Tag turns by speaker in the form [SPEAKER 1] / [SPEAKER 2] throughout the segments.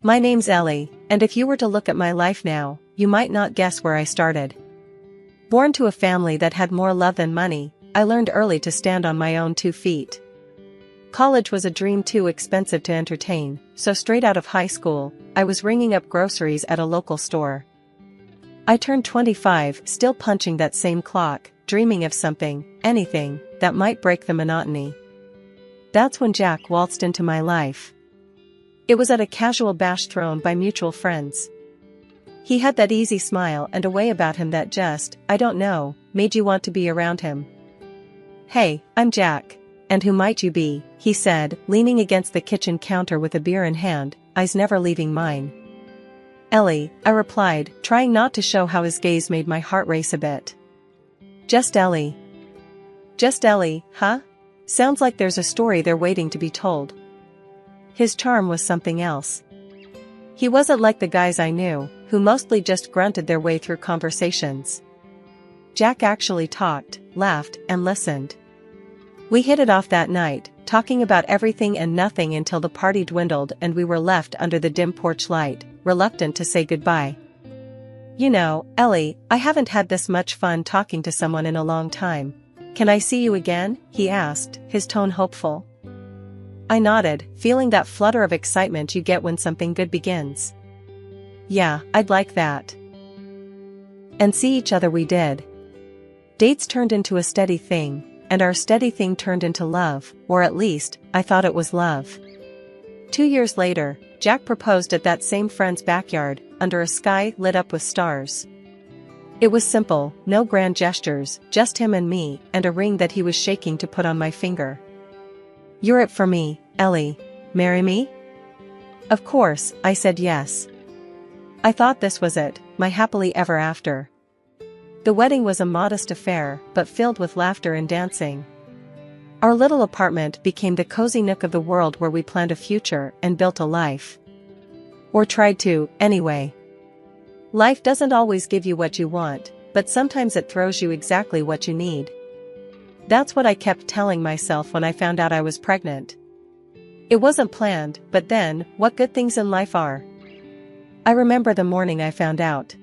[SPEAKER 1] My name's Ellie, and if you were to look at my life now, you might not guess where I started. Born to a family that had more love than money, I learned early to stand on my own 2 feet. College was a dream too expensive to entertain, so straight out of high school, I was ringing up groceries at a local store. I turned 25, still punching that same clock, dreaming of something, anything, that might break the monotony. That's when Jack waltzed into my life. It was at a casual bash thrown by mutual friends. He had that easy smile and a way about him that just, I don't know, made you want to be around him. "Hey, I'm Jack. And who might you be?" he said, leaning against the kitchen counter with a beer in hand, eyes never leaving mine. "Ellie," I replied, trying not to show how his gaze made my heart race a bit. "Just Ellie." "Just Ellie, huh? Sounds like there's a story there waiting to be told." His charm was something else. He wasn't like the guys I knew, who mostly just grunted their way through conversations. Jack actually talked, laughed, and listened. We hit it off that night, talking about everything and nothing until the party dwindled and we were left under the dim porch light, reluctant to say goodbye. "You know, Ellie, I haven't had this much fun talking to someone in a long time. Can I see you again?" he asked, his tone hopeful. I nodded, feeling that flutter of excitement you get when something good begins. "Yeah, I'd like that." And see each other we did. Dates turned into a steady thing, and our steady thing turned into love, or at least, I thought it was love. 2 years later, Jack proposed at that same friend's backyard, under a sky lit up with stars. It was simple, no grand gestures, just him and me, and a ring that he was shaking to put on my finger. "You're it for me, Ellie. Marry me?" Of course, I said yes. I thought this was it, my happily ever after. The wedding was a modest affair, but filled with laughter and dancing. Our little apartment became the cozy nook of the world where we planned a future and built a life. Or tried to, anyway. Life doesn't always give you what you want, but sometimes it throws you exactly what you need. That's what I kept telling myself when I found out I was pregnant. It wasn't planned, but then, what good things in life are. I remember the morning I found out.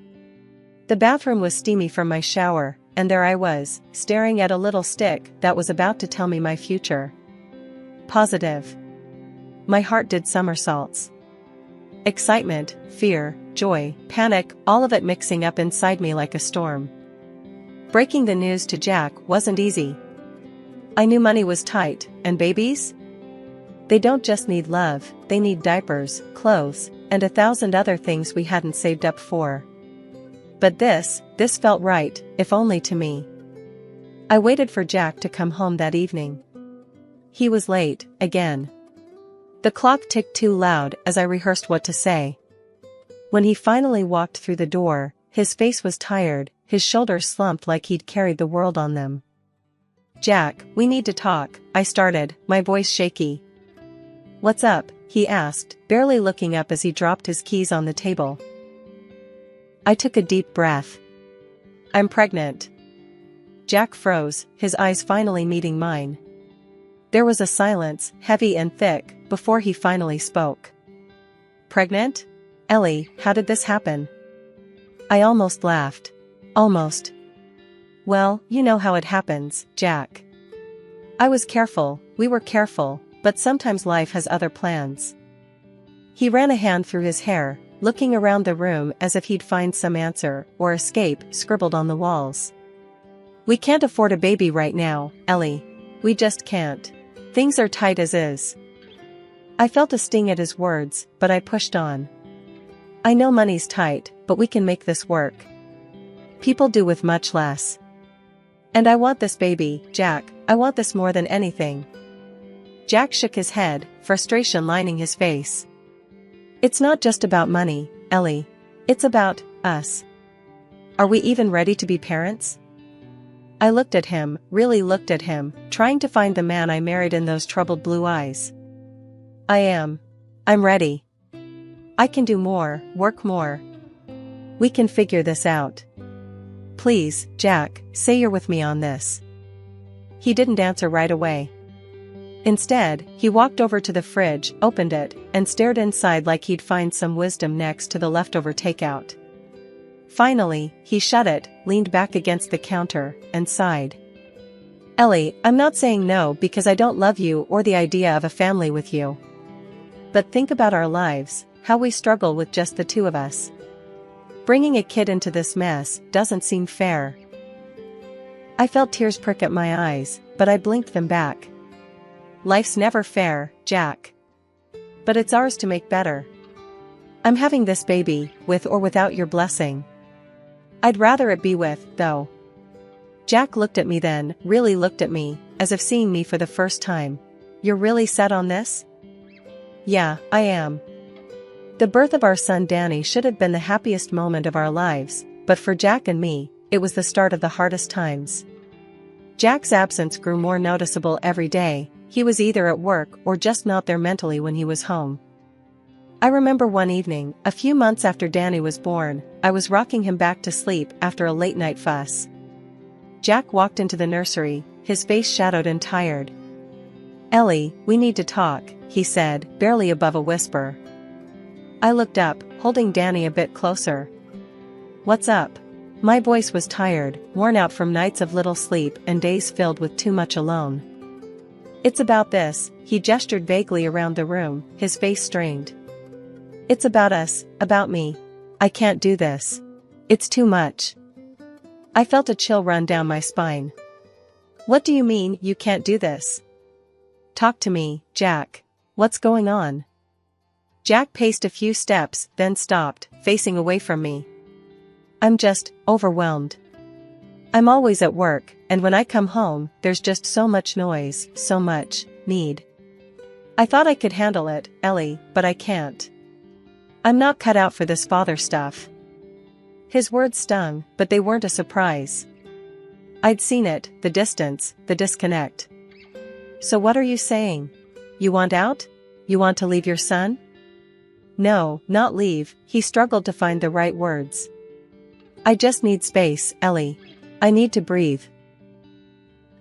[SPEAKER 1] The bathroom was steamy from my shower, and there I was, staring at a little stick that was about to tell me my future. Positive. My heart did somersaults. Excitement, fear, joy, panic, all of it mixing up inside me like a storm. Breaking the news to Jack wasn't easy. I knew money was tight, and babies? They don't just need love, they need diapers, clothes, and 1,000 other things we hadn't saved up for. But this felt right, if only to me. I waited for Jack to come home that evening. He was late, again. The clock ticked too loud as I rehearsed what to say. When he finally walked through the door, his face was tired, his shoulders slumped like he'd carried the world on them. "Jack, we need to talk," I started, my voice shaky. "What's up?" he asked, barely looking up as he dropped his keys on the table. I took a deep breath. "I'm pregnant." Jack froze, his eyes finally meeting mine. There was a silence, heavy and thick, before he finally spoke. "Pregnant? Ellie, how did this happen?" I almost laughed. Almost. "Well, you know how it happens, Jack. I was careful, we were careful, but sometimes life has other plans." He ran a hand through his hair, looking around the room as if he'd find some answer, or escape, scribbled on the walls. "We can't afford a baby right now, Ellie. We just can't. Things are tight as is." I felt a sting at his words, but I pushed on. "I know money's tight, but we can make this work. People do with much less. And I want this baby, Jack, I want this more than anything." Jack shook his head, frustration lining his face. "It's not just about money, Ellie. It's about us. Are we even ready to be parents?" I looked at him, really looked at him, trying to find the man I married in those troubled blue eyes. "I am. I'm ready. I can do more, work more. We can figure this out. Please, Jack, say you're with me on this." He didn't answer right away. Instead, he walked over to the fridge, opened it, and stared inside like he'd find some wisdom next to the leftover takeout. Finally, he shut it, leaned back against the counter, and sighed. "Ellie, I'm not saying no because I don't love you or the idea of a family with you. But think about our lives, how we struggle with just the two of us. Bringing a kid into this mess doesn't seem fair." I felt tears prick at my eyes, but I blinked them back. "Life's never fair, Jack. But it's ours to make better. I'm having this baby, with or without your blessing. I'd rather it be with, though." Jack looked at me then, really looked at me, as if seeing me for the first time. "You're really set on this?" "Yeah, I am. The birth of our son Danny should have been the happiest moment of our lives, but for Jack and me, it was the start of the hardest times." Jack's absence grew more noticeable every day. He was either at work or just not there mentally when he was home. I remember one evening, a few months after Danny was born, I was rocking him back to sleep after a late-night fuss. Jack walked into the nursery, his face shadowed and tired. "Ellie, we need to talk," he said, barely above a whisper. I looked up, holding Danny a bit closer. "What's up?" My voice was tired, worn out from nights of little sleep and days filled with too much alone. "It's about this," he gestured vaguely around the room, his face strained. "It's about us, about me. I can't do this. It's too much." I felt a chill run down my spine. "What do you mean, you can't do this? Talk to me, Jack. What's going on?" Jack paced a few steps, then stopped, facing away from me. "I'm just overwhelmed. I'm always at work, and when I come home, there's just so much noise, so much need. I thought I could handle it, Ellie, but I can't. I'm not cut out for this father stuff." His words stung, but they weren't a surprise. I'd seen it, the distance, the disconnect. "So what are you saying? You want out? You want to leave your son?" "No, not leave," he struggled to find the right words. "I just need space, Ellie. I need to breathe."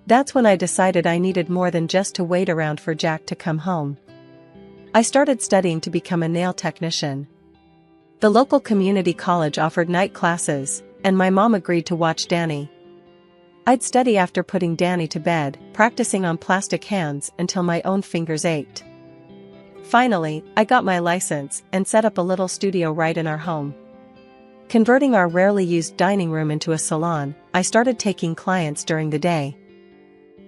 [SPEAKER 1] That's when I decided I needed more than just to wait around for Jack to come home. I started studying to become a nail technician. The local community college offered night classes, and my mom agreed to watch Danny. I'd study after putting Danny to bed, practicing on plastic hands until my own fingers ached. Finally, I got my license and set up a little studio right in our home. Converting our rarely used dining room into a salon, I started taking clients during the day.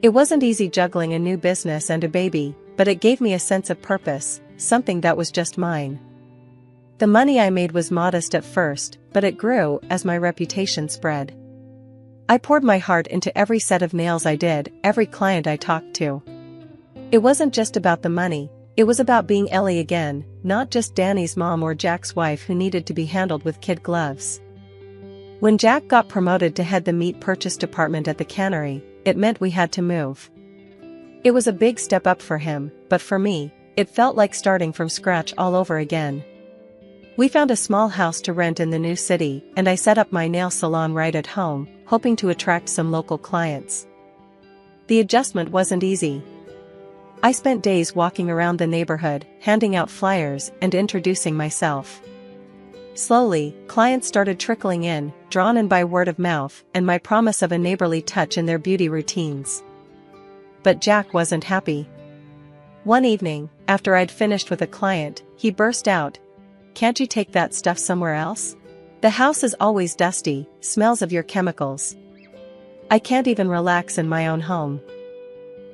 [SPEAKER 1] It wasn't easy juggling a new business and a baby, but it gave me a sense of purpose, something that was just mine. The money I made was modest at first, but it grew as my reputation spread. I poured my heart into every set of nails I did, every client I talked to. It wasn't just about the money, it was about being Ellie again, not just Danny's mom or Jack's wife who needed to be handled with kid gloves. When Jack got promoted to head the meat purchase department at the cannery, it meant we had to move. It was a big step up for him, but for me, it felt like starting from scratch all over again. We found a small house to rent in the new city, and I set up my nail salon right at home, hoping to attract some local clients. The adjustment wasn't easy. I spent days walking around the neighborhood, handing out flyers and introducing myself. Slowly, clients started trickling in, drawn in by word of mouth and my promise of a neighborly touch in their beauty routines. But Jack wasn't happy. One evening, after I'd finished with a client, he burst out, "Can't you take that stuff somewhere else? The house is always dusty, smells of your chemicals. I can't even relax in my own home."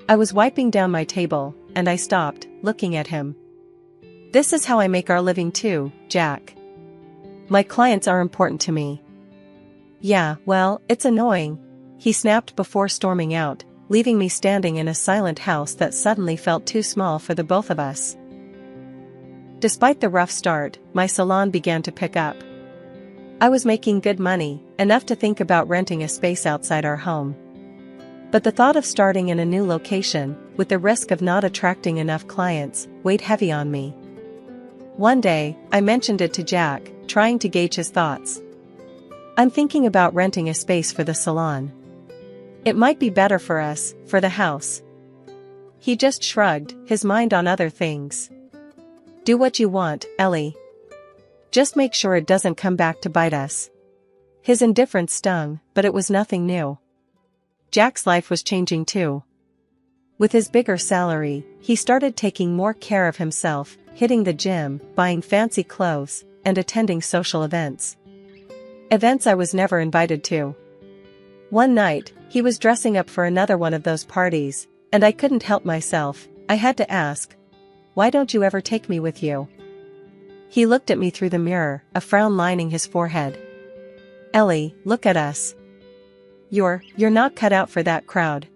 [SPEAKER 1] I was wiping down my table, and I stopped, looking at him. "This is how I make our living too, Jack. My clients are important to me." "Yeah, well, it's annoying," he snapped before storming out, leaving me standing in a silent house that suddenly felt too small for the both of us. Despite the rough start, my salon began to pick up. I was making good money, enough to think about renting a space outside our home. But the thought of starting in a new location, with the risk of not attracting enough clients, weighed heavy on me. One day, I mentioned it to Jack, trying to gauge his thoughts. "I'm thinking about renting a space for the salon. It might be better for us, for the house." He just shrugged, his mind on other things. Do what you want, Ellie. Just make sure it doesn't come back to bite us. His indifference stung, but it was nothing new. Jack's life was changing too. With his bigger salary, he started taking more care of himself, hitting the gym, buying fancy clothes, and attending social events. Events I was never invited to. One night, he was dressing up for another one of those parties, and I couldn't help myself. I had to ask, "Why don't you ever take me with you?" He looked at me through the mirror, a frown lining his forehead. "Ellie, look at us. You're not cut out for that crowd.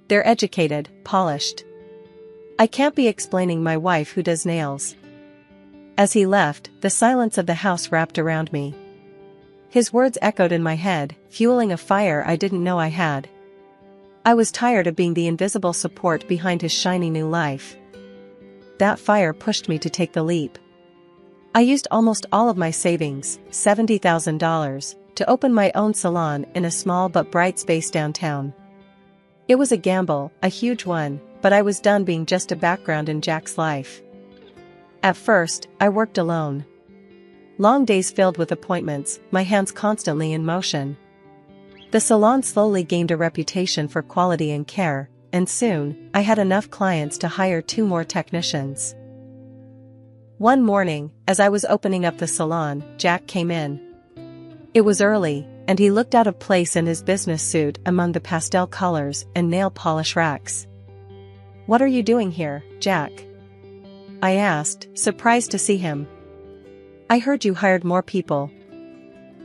[SPEAKER 1] They're educated, polished. I can't be explaining my wife who does nails." As he left, the silence of the house wrapped around me. His words echoed in my head, fueling a fire I didn't know I had. I was tired of being the invisible support behind his shiny new life. That fire pushed me to take the leap. I used almost all of my savings, $70,000, to open my own salon in a small but bright space downtown. It was a gamble, a huge one, but I was done being just a background in Jack's life. At first, I worked alone. Long days filled with appointments, my hands constantly in motion. The salon slowly gained a reputation for quality and care, and soon, I had enough clients to hire 2 more technicians. One morning, as I was opening up the salon, Jack came in. It was early, and he looked out of place in his business suit among the pastel colors and nail polish racks. "What are you doing here, Jack?" I asked, surprised to see him. "I heard you hired more people."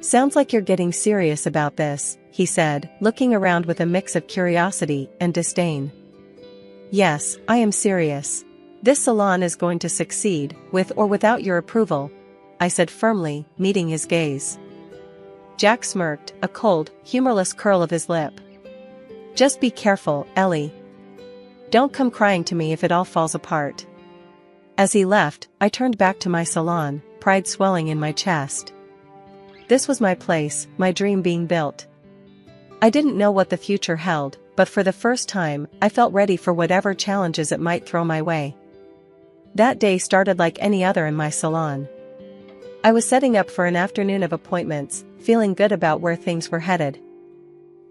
[SPEAKER 1] "Sounds like you're getting serious about this," he said, looking around with a mix of curiosity and disdain. "Yes, I am serious. This salon is going to succeed, with or without your approval," I said firmly, meeting his gaze. Jack smirked, a cold, humorless curl of his lip. "Just be careful, Ellie. Don't come crying to me if it all falls apart." As he left, I turned back to my salon, pride swelling in my chest. This was my place, my dream being built. I didn't know what the future held, but for the first time, I felt ready for whatever challenges it might throw my way. That day started like any other in my salon. I was setting up for an afternoon of appointments, feeling good about where things were headed.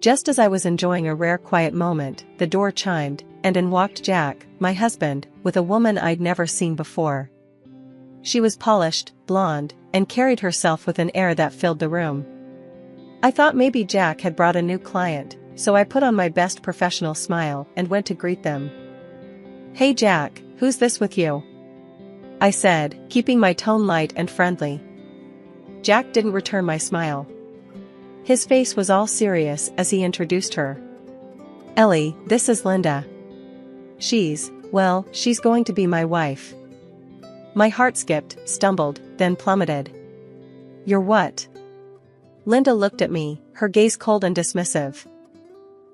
[SPEAKER 1] Just as I was enjoying a rare quiet moment, the door chimed, and in walked Jack, my husband, with a woman I'd never seen before. She was polished, blonde, and carried herself with an air that filled the room. I thought maybe Jack had brought a new client, so I put on my best professional smile and went to greet them. "Hey Jack, who's this with you?" I said, keeping my tone light and friendly. Jack didn't return my smile. His face was all serious as he introduced her. "Ellie, this is Linda. She's going to be my wife." My heart skipped, stumbled, then plummeted. "You're what?" Linda looked at me, her gaze cold and dismissive.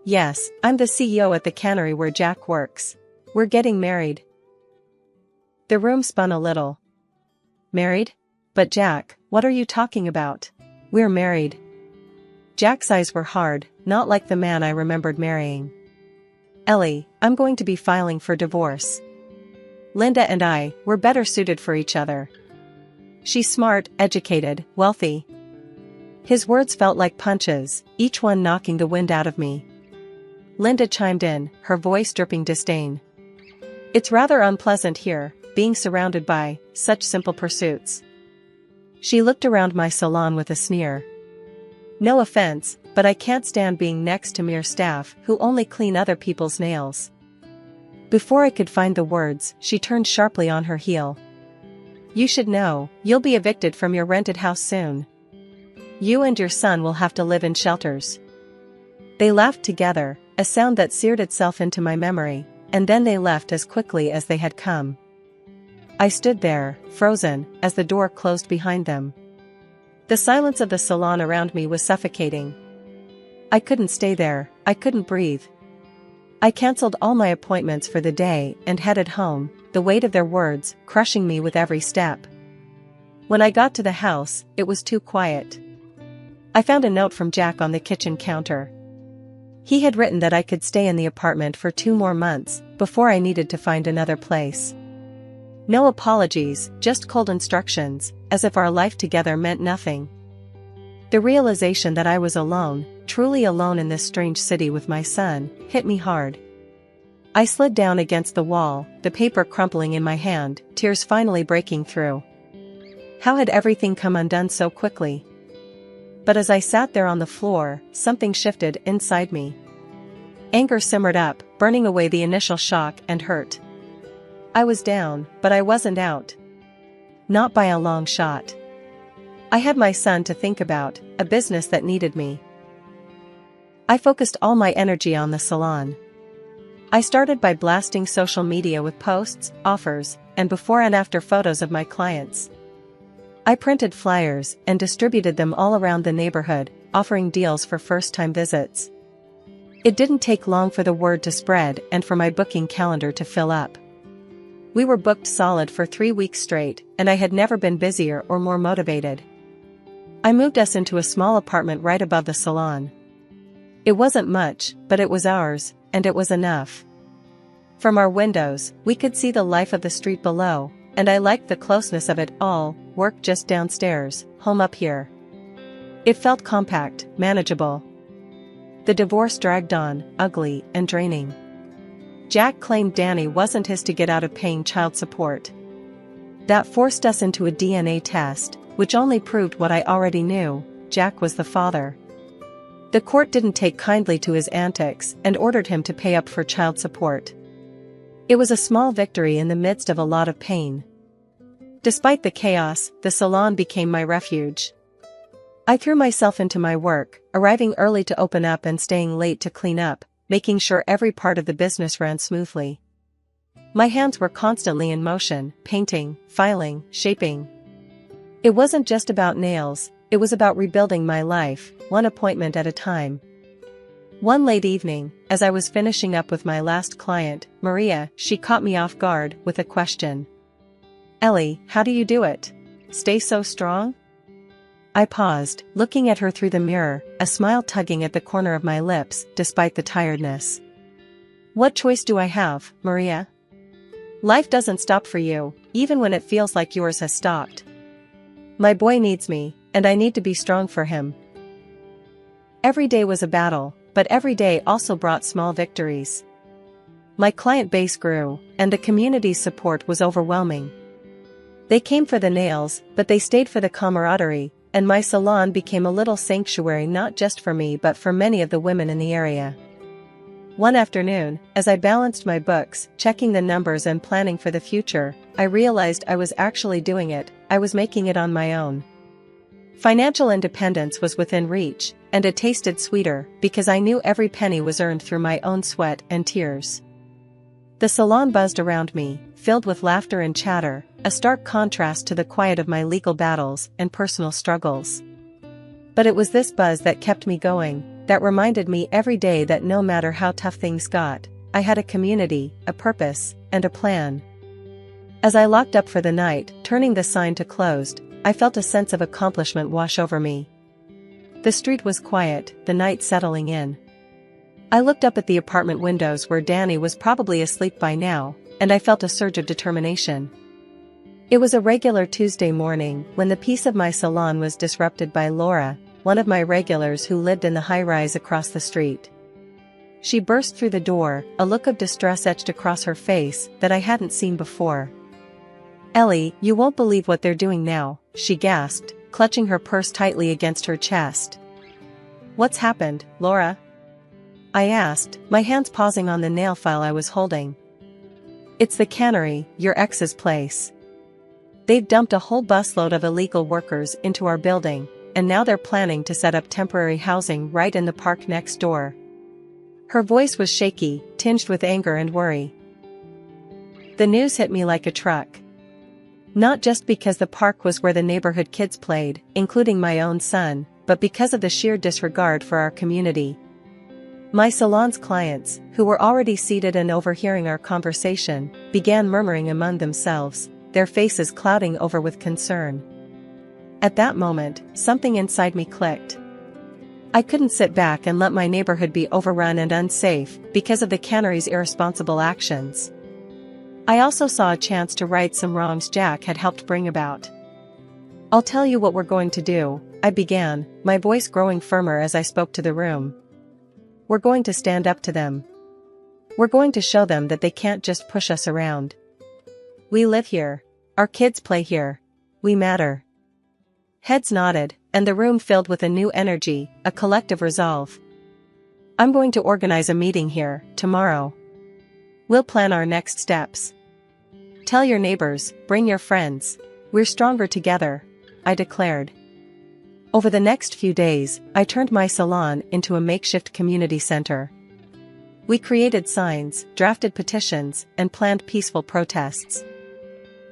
[SPEAKER 1] "Yes, I'm the CEO at the cannery where Jack works. We're getting married." The room spun a little. "Married? But Jack, what are you talking about? We're married." Jack's eyes were hard, not like the man I remembered marrying. "Ellie, I'm going to be filing for divorce. Linda and I, we're better suited for each other. She's smart, educated, wealthy." His words felt like punches, each one knocking the wind out of me. Linda chimed in, her voice dripping disdain. "It's rather unpleasant here, being surrounded by such simple pursuits." She looked around my salon with a sneer. "No offense, but I can't stand being next to mere staff who only clean other people's nails." Before I could find the words, she turned sharply on her heel. "You should know, you'll be evicted from your rented house soon. You and your son will have to live in shelters." They laughed together, a sound that seared itself into my memory, and then they left as quickly as they had come. I stood there, frozen, as the door closed behind them. The silence of the salon around me was suffocating. I couldn't stay there, I couldn't breathe. I cancelled all my appointments for the day and headed home, the weight of their words crushing me with every step. When I got to the house, it was too quiet. I found a note from Jack on the kitchen counter. He had written that I could stay in the apartment for 2 more months, before I needed to find another place. No apologies, just cold instructions, as if our life together meant nothing. The realization that I was alone, truly alone in this strange city with my son, hit me hard. I slid down against the wall, the paper crumpling in my hand, tears finally breaking through. How had everything come undone so quickly? But as I sat there on the floor, something shifted inside me. Anger simmered up, burning away the initial shock and hurt. I was down, but I wasn't out. Not by a long shot. I had my son to think about, a business that needed me. I focused all my energy on the salon. I started by blasting social media with posts, offers, and before and after photos of my clients. I printed flyers and distributed them all around the neighborhood, offering deals for first-time visits. It didn't take long for the word to spread and for my booking calendar to fill up. We were booked solid for 3 weeks straight, and I had never been busier or more motivated. I moved us into a small apartment right above the salon. It wasn't much, but it was ours, and it was enough. From our windows, we could see the life of the street below, and I liked the closeness of it all, work just downstairs, home up here. It felt compact, manageable. The divorce dragged on, ugly and draining. Jack claimed Danny wasn't his to get out of paying child support. That forced us into a DNA test, which only proved what I already knew: Jack was the father. The court didn't take kindly to his antics and ordered him to pay up for child support. It was a small victory in the midst of a lot of pain. Despite the chaos, the salon became my refuge. I threw myself into my work, arriving early to open up and staying late to clean up, making sure every part of the business ran smoothly. My hands were constantly in motion, painting, filing, shaping. It wasn't just about nails, it was about rebuilding my life, one appointment at a time. One late evening, as I was finishing up with my last client, Maria, she caught me off guard with a question. "Ellie, how do you do it? Stay so strong?" I paused, looking at her through the mirror, a smile tugging at the corner of my lips, despite the tiredness. "What choice do I have, Maria? Life doesn't stop for you, even when it feels like yours has stopped. My boy needs me, and I need to be strong for him." Every day was a battle, but every day also brought small victories. My client base grew, and the community's support was overwhelming. They came for the nails, but they stayed for the camaraderie, and my salon became a little sanctuary not just for me but for many of the women in the area. One afternoon, as I balanced my books, checking the numbers and planning for the future, I realized I was actually doing it. I was making it on my own. Financial independence was within reach, and it tasted sweeter, because I knew every penny was earned through my own sweat and tears. The salon buzzed around me, filled with laughter and chatter, a stark contrast to the quiet of my legal battles and personal struggles. But it was this buzz that kept me going, that reminded me every day that no matter how tough things got, I had a community, a purpose, and a plan. As I locked up for the night, turning the sign to closed, I felt a sense of accomplishment wash over me. The street was quiet, the night settling in. I looked up at the apartment windows where Danny was probably asleep by now, and I felt a surge of determination. It was a regular Tuesday morning when the peace of my salon was disrupted by Laura, one of my regulars who lived in the high-rise across the street. She burst through the door, a look of distress etched across her face that I hadn't seen before. "Ellie, you won't believe what they're doing now," she gasped, clutching her purse tightly against her chest. "What's happened, Laura?" I asked, my hands pausing on the nail file I was holding. "It's the cannery, your ex's place. They've dumped a whole busload of illegal workers into our building, and now they're planning to set up temporary housing right in the park next door." Her voice was shaky, tinged with anger and worry. The news hit me like a truck. Not just because the park was where the neighborhood kids played, including my own son, but because of the sheer disregard for our community. My salon's clients, who were already seated and overhearing our conversation, began murmuring among themselves, their faces clouding over with concern. At that moment, something inside me clicked. I couldn't sit back and let my neighborhood be overrun and unsafe because of the cannery's irresponsible actions. I also saw a chance to right some wrongs Jack had helped bring about. "I'll tell you what we're going to do," I began, my voice growing firmer as I spoke to the room. "We're going to stand up to them. We're going to show them that they can't just push us around. We live here. Our kids play here. We matter." Heads nodded, and the room filled with a new energy, a collective resolve. "I'm going to organize a meeting here, tomorrow. We'll plan our next steps. Tell your neighbors, bring your friends. We're stronger together," I declared. Over the next few days, I turned my salon into a makeshift community center. We created signs, drafted petitions, and planned peaceful protests.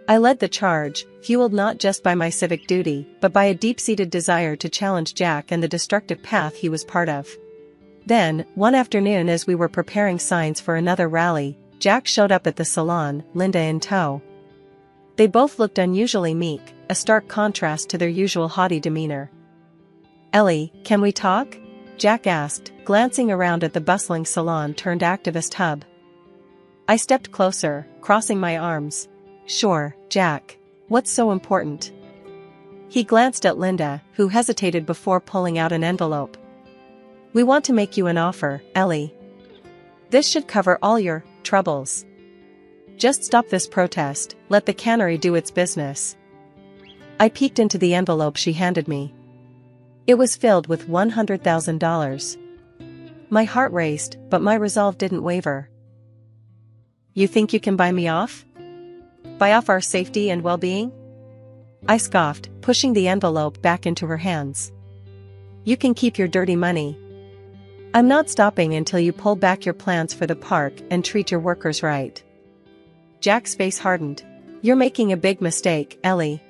[SPEAKER 1] I led the charge, fueled not just by my civic duty, but by a deep-seated desire to challenge Jack and the destructive path he was part of. Then, one afternoon as we were preparing signs for another rally, Jack showed up at the salon, Linda in tow. They both looked unusually meek, a stark contrast to their usual haughty demeanor. "Ellie, can we talk?" Jack asked, glancing around at the bustling salon-turned-activist hub. I stepped closer, crossing my arms. "Sure, Jack. What's so important?" He glanced at Linda, who hesitated before pulling out an envelope. "We want to make you an offer, Ellie. This should cover all your troubles. Just stop this protest, let the cannery do its business." I peeked into the envelope she handed me. It was filled with $100,000. My heart raced, but my resolve didn't waver. "You think you can buy me off? Buy off our safety and well-being?" I scoffed, pushing the envelope back into her hands. "You can keep your dirty money. I'm not stopping until you pull back your plans for the park and treat your workers right." Jack's face hardened. "You're making a big mistake, Ellie."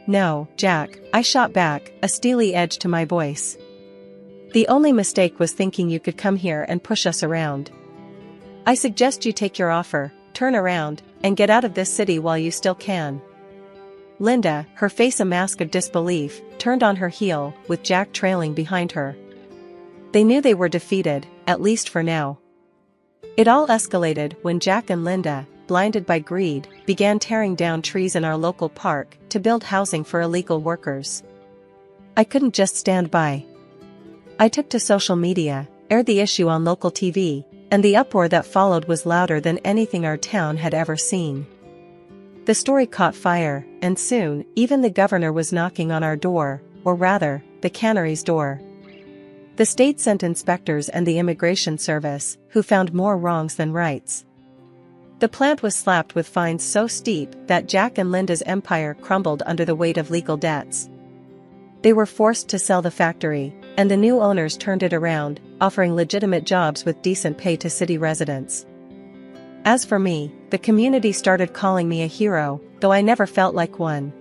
[SPEAKER 1] "No, Jack," I shot back, a steely edge to my voice. "The only mistake was thinking you could come here and push us around. I suggest you take your offer, turn around, and get out of this city while you still can." Linda, her face a mask of disbelief, turned on her heel, with Jack trailing behind her. They knew they were defeated, at least for now. It all escalated when Jack and Linda, blinded by greed, began tearing down trees in our local park to build housing for illegal workers. I couldn't just stand by. I took to social media, aired the issue on local TV, and the uproar that followed was louder than anything our town had ever seen. The story caught fire, and soon, even the governor was knocking on our door, or rather, the cannery's door. The state sent inspectors and the immigration service, who found more wrongs than rights. The plant was slapped with fines so steep that Jack and Linda's empire crumbled under the weight of legal debts. They were forced to sell the factory, and the new owners turned it around, offering legitimate jobs with decent pay to city residents. As for me, the community started calling me a hero, though I never felt like one.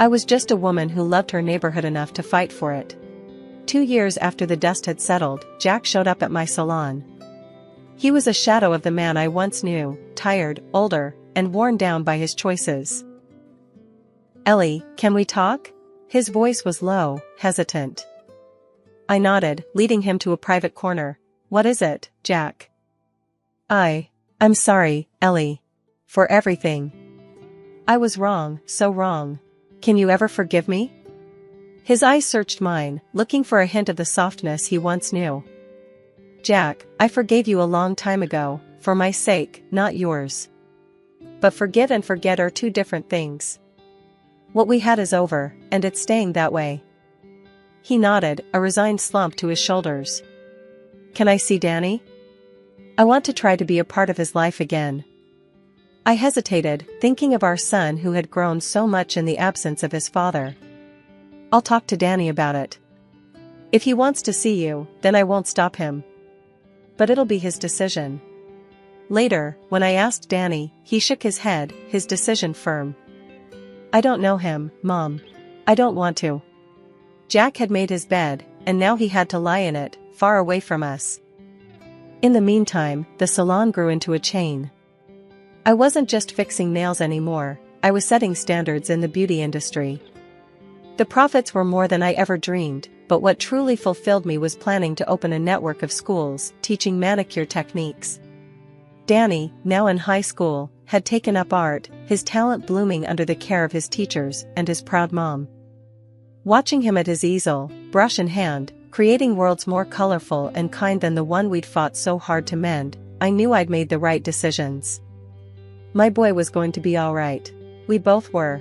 [SPEAKER 1] I was just a woman who loved her neighborhood enough to fight for it. 2 years after the dust had settled, Jack showed up at my salon. He was a shadow of the man I once knew, tired, older, and worn down by his choices. "Ellie, can we talk?" His voice was low, hesitant. I nodded, leading him to a private corner. "What is it, Jack?" I'm sorry, Ellie. For everything. I was wrong, so wrong. Can you ever forgive me?" His eyes searched mine, looking for a hint of the softness he once knew. "Jack, I forgave you a long time ago, for my sake, not yours. But forgive and forget are two different things. What we had is over, and it's staying that way." He nodded, a resigned slump to his shoulders. "Can I see Danny? I want to try to be a part of his life again." I hesitated, thinking of our son who had grown so much in the absence of his father. "I'll talk to Danny about it. If he wants to see you, then I won't stop him. But it'll be his decision." Later, when I asked Danny, he shook his head, his decision firm. "I don't know him, Mom. I don't want to." Jack had made his bed, and now he had to lie in it, far away from us. In the meantime, the salon grew into a chain. I wasn't just fixing nails anymore, I was setting standards in the beauty industry. The profits were more than I ever dreamed, but what truly fulfilled me was planning to open a network of schools teaching manicure techniques. Danny, now in high school, had taken up art, his talent blooming under the care of his teachers and his proud mom. Watching him at his easel, brush in hand, creating worlds more colorful and kind than the one we'd fought so hard to mend, I knew I'd made the right decisions. My boy was going to be all right. We both were.